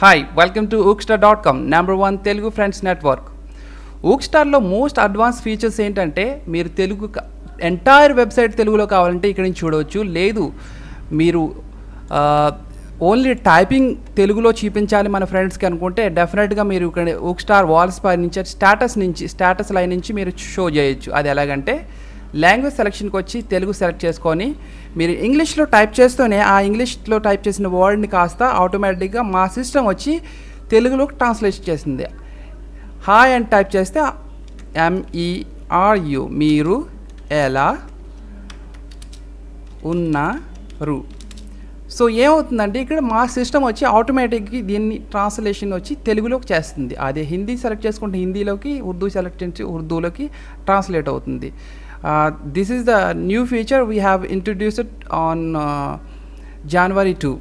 Hi welcome to ookstar.com #1 Telugu friends network. ookstarలో most advance features ఏంటంటే మీరు తెలుగు ఎంటైర్ వెబ్సైట్ తెలుగులో కావాలంటే ఇక్కడ నుంచి చూడవచ్చు. లేదు మీరు ఓన్లీ టైపింగ్ తెలుగులో చూపించాలి మన ఫ్రెండ్స్కి అనుకుంటే డెఫినెట్గా మీరు ఇక్కడ ookstar వాల్స్ పై నుంచి స్టాటస్ లైన్ నుంచి మీరు షో చేయొచ్చు. అది ఎలాగంటే లాంగ్వేజ్ సెలెక్షన్కి వచ్చి తెలుగు సెలెక్ట్ చేసుకొని మీరు ఇంగ్లీష్లో టైప్ చేస్తూనే ఆ ఇంగ్లీష్లో టైప్ చేసిన వర్డ్ని కాస్త ఆటోమేటిక్గా మా సిస్టమ్ వచ్చి తెలుగులోకి ట్రాన్స్లేట్ చేసింది. హాయ్ అని టైప్ చేస్తే MERU మీరు ఎలా ఉన్నారు. సో ఏమవుతుందంటే ఇక్కడ మా సిస్టమ్ వచ్చి ఆటోమేటిక్గా దీన్ని ట్రాన్స్లేషన్ వచ్చి తెలుగులోకి చేస్తుంది. అదే హిందీ సెలెక్ట్ చేసుకుంటే హిందీలోకి, ఉర్దూ సెలెక్ట్ చేసి ఉర్దూలోకి ట్రాన్స్లేట్ అవుతుంది. This is the new feature we have introduced on January 2.